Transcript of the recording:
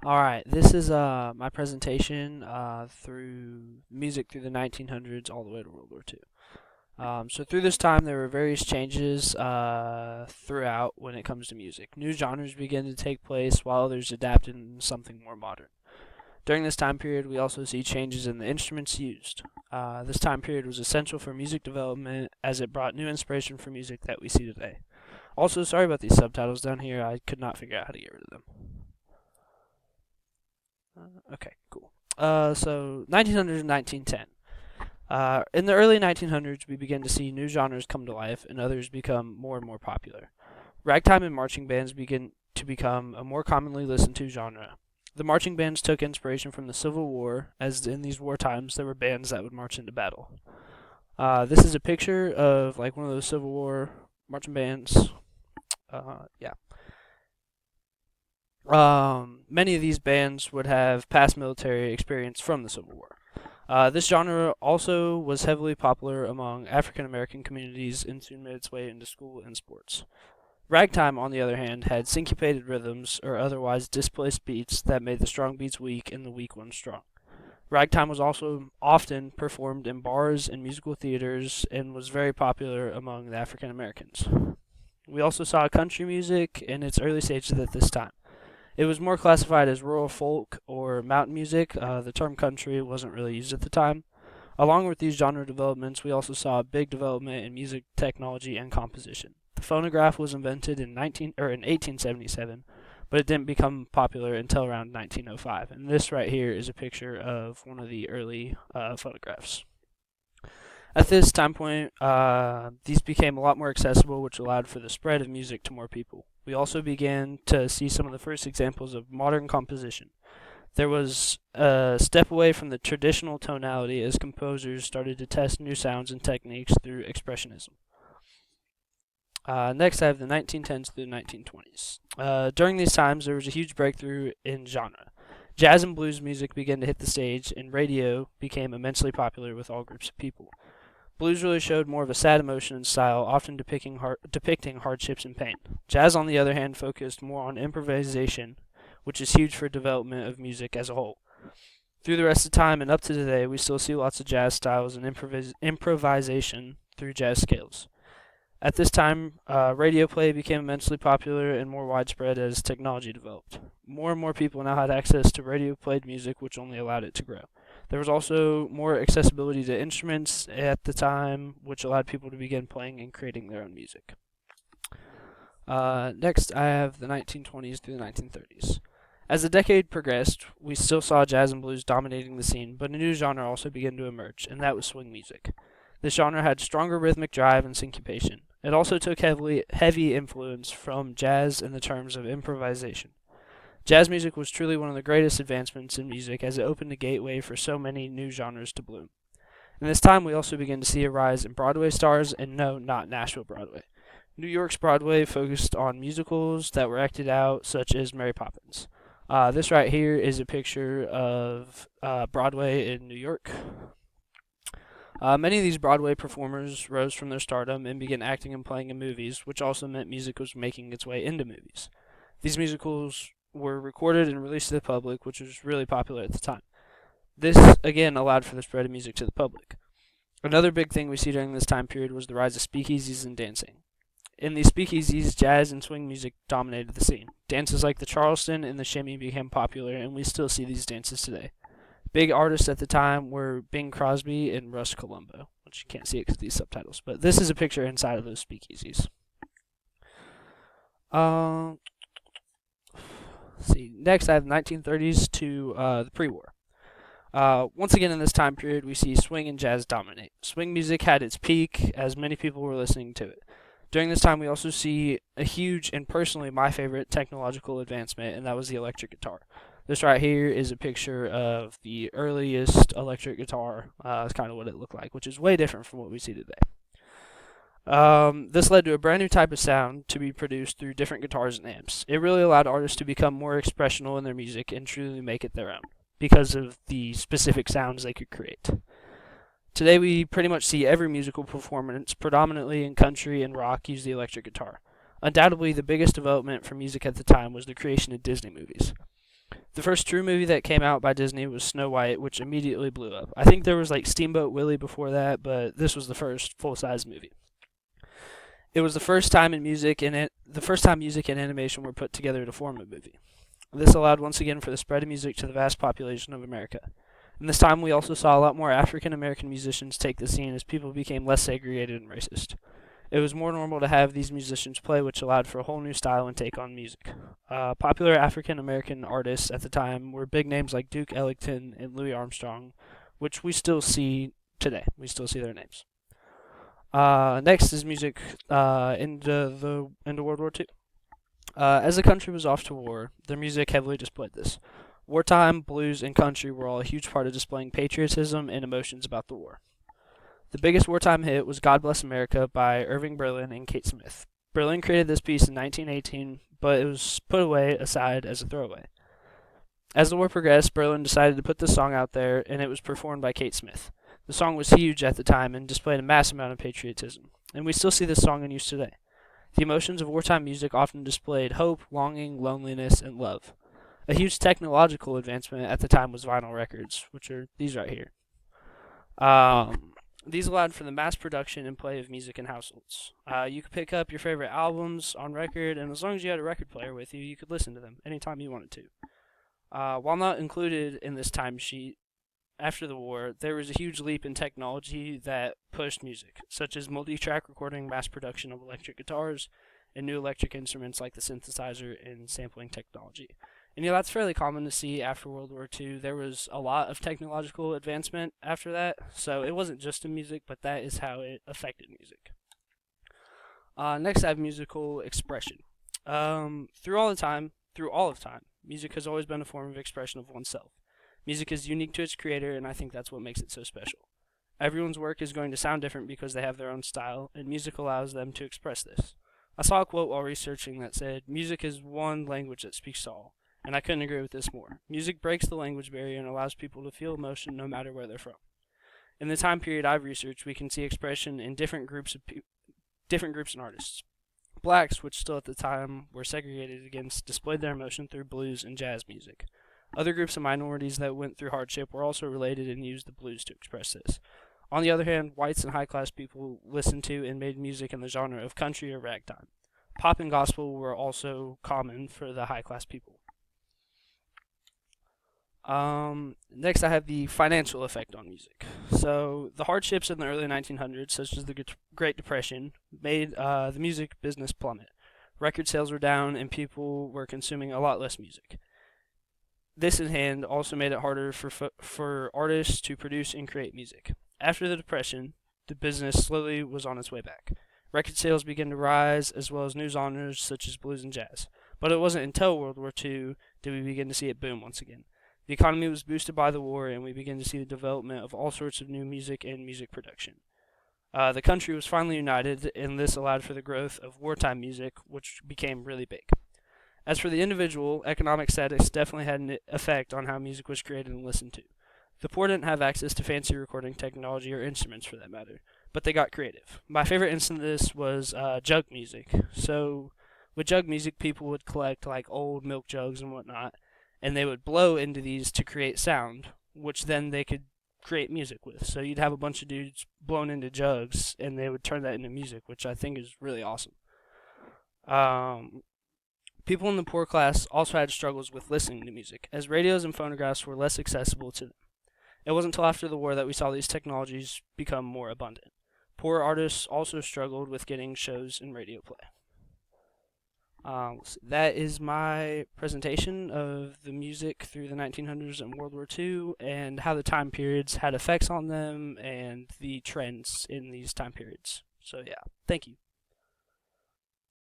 Alright, this is my presentation through music through the 1900s all the way to World War II. So through this time, there were various changes throughout when it comes to music. New genres began to take place while others adapted into something more modern. During this time period, we also see changes in the instruments used. This time period was essential for music development as it brought new inspiration for music that we see today. Also, sorry about these subtitles down here, I could not figure out how to get rid of them. Okay, cool. So 1900 to 1910. In the early 1900s, we began to see new genres come to life and others become more and more popular. Ragtime and marching bands began to become a more commonly listened to genre. The marching bands took inspiration from the Civil War, as in these war times there were bands that would march into battle. This is a picture of like one of those Civil War marching bands. Yeah. Many of these bands would have past military experience from the Civil War. This genre also was heavily popular among African American communities and soon made its way into school and sports. Ragtime, on the other hand, had syncopated rhythms or otherwise displaced beats that made the strong beats weak and the weak ones strong. Ragtime was also often performed in bars and musical theaters and was very popular among the African Americans. We also saw country music in its early stages at this time. It was more classified as rural folk or mountain music. The term country wasn't really used at the time. Along with these genre developments, we also saw a big development in music technology and composition. The phonograph was invented in 1877, but it didn't become popular until around 1905. And this right here is a picture of one of the early phonographs. At this time point, these became a lot more accessible, which allowed for the spread of music to more people. We also began to see some of the first examples of modern composition. There was a step away from the traditional tonality as composers started to test new sounds and techniques through expressionism. Next, I have the 1910s through the 1920s. During these times, there was a huge breakthrough in genre. Jazz and blues music began to hit the stage, and radio became immensely popular with all groups of people. Blues really showed more of a sad emotion and style, often depicting hardships and pain. Jazz, on the other hand, focused more on improvisation, which is huge for development of music as a whole. Through the rest of time and up to today, we still see lots of jazz styles and improvisation through jazz scales. At this time, radio play became immensely popular and more widespread as technology developed. More and more people now had access to radio played music, which only allowed it to grow. There was also more accessibility to instruments at the time, which allowed people to begin playing and creating their own music. Next, I have the 1920s through the 1930s. As the decade progressed, we still saw jazz and blues dominating the scene, but a new genre also began to emerge, and that was swing music. This genre had stronger rhythmic drive and syncopation. It also took heavy influence from jazz in the terms of improvisation. Jazz music was truly one of the greatest advancements in music as it opened the gateway for so many new genres to bloom. In this time, we also began to see a rise in Broadway stars, and no, not Nashville Broadway. New York's Broadway focused on musicals that were acted out, such as Mary Poppins. This right here is a picture of Broadway in New York. Many of these Broadway performers rose from their stardom and began acting and playing in movies, which also meant music was making its way into movies. These musicals were recorded and released to the public, which was really popular at the time. This, again, allowed for the spread of music to the public. Another big thing we see during this time period was the rise of speakeasies and dancing. In these speakeasies, jazz and swing music dominated the scene. Dances like the Charleston and the shimmy became popular, and we still see these dances today. Big artists at the time were Bing Crosby and Russ Columbo, which you can't see it because of these subtitles, but this is a picture inside of those speakeasies. See, next I have the 1930s to the pre-war. Once again in this time period, we see swing and jazz dominate. Swing music had its peak as many people were listening to it. During this time, we also see a huge and personally my favorite technological advancement, and that was the electric guitar. This right here is a picture of the earliest electric guitar. It's kind of what it looked like, which is way different from what we see today. This led to a brand new type of sound to be produced through different guitars and amps. It really allowed artists to become more expressional in their music and truly make it their own because of the specific sounds they could create. Today we pretty much see every musical performance, predominantly in country and rock, use the electric guitar. Undoubtedly, the biggest development for music at the time was the creation of Disney movies. The first true movie that came out by Disney was Snow White, which immediately blew up. I think there was like Steamboat Willie before that, but this was the first full-size movie. It was the first time the first time music and animation were put together to form a movie. This allowed once again for the spread of music to the vast population of America. And this time we also saw a lot more African American musicians take the scene as people became less segregated and racist. It was more normal to have these musicians play, which allowed for a whole new style and take on music. Popular African American artists at the time were big names like Duke Ellington and Louis Armstrong, which we still see today. We still see their names. Next is music into World War II. As the country was off to war, their music heavily displayed this. Wartime, blues, and country were all a huge part of displaying patriotism and emotions about the war. The biggest wartime hit was God Bless America by Irving Berlin and Kate Smith. Berlin created this piece in 1918, but it was put away aside as a throwaway. As the war progressed, Berlin decided to put this song out there, and it was performed by Kate Smith. The song was huge at the time and displayed a massive amount of patriotism, and we still see this song in use today. The emotions of wartime music often displayed hope, longing, loneliness, and love. A huge technological advancement at the time was vinyl records, which are these right here. These allowed for the mass production and play of music in households. You could pick up your favorite albums on record, and as long as you had a record player with you, you could listen to them anytime you wanted to. While not included in this timesheet, after the war, there was a huge leap in technology that pushed music, such as multi-track recording, mass production of electric guitars, and new electric instruments like the synthesizer and sampling technology. And that's fairly common to see after World War II. There was a lot of technological advancement after that, so it wasn't just in music, but that is how it affected music. Next, I have musical expression. Through all of time, music has always been a form of expression of oneself. Music is unique to its creator, and I think that's what makes it so special. Everyone's work is going to sound different because they have their own style, and music allows them to express this. I saw a quote while researching that said, "Music is one language that speaks to all," and I couldn't agree with this more. Music breaks the language barrier and allows people to feel emotion no matter where they're from. In the time period I've researched, we can see expression in different groups and artists. Blacks, which still at the time were segregated against, displayed their emotion through blues and jazz music. Other groups of minorities that went through hardship were also related and used the blues to express this. On the other hand, whites and high-class people listened to and made music in the genre of country or ragtime. Pop and gospel were also common for the high-class people. Next, I have the financial effect on music. So, the hardships in the early 1900s, such as the Great Depression, made the music business plummet. Record sales were down, and people were consuming a lot less music. This in hand also made it harder for artists to produce and create music. After the Depression, the business slowly was on its way back. Record sales began to rise, as well as new genres such as blues and jazz. But it wasn't until World War II did we begin to see it boom once again. The economy was boosted by the war, and we began to see the development of all sorts of new music and music production. The country was finally united, and this allowed for the growth of wartime music, which became really big. As for the individual, economic status definitely had an effect on how music was created and listened to. The poor didn't have access to fancy recording technology or instruments for that matter, but they got creative. My favorite instance of this was jug music. So, with jug music, people would collect like old milk jugs and whatnot, and they would blow into these to create sound, which then they could create music with. So you'd have a bunch of dudes blown into jugs, and they would turn that into music, which I think is really awesome. People in the poor class also had struggles with listening to music, as radios and phonographs were less accessible to them. It wasn't until after the war that we saw these technologies become more abundant. Poor artists also struggled with getting shows and radio play. That is my presentation of the music through the 1900s and World War II, and how the time periods had effects on them, and the trends in these time periods. So yeah, thank you.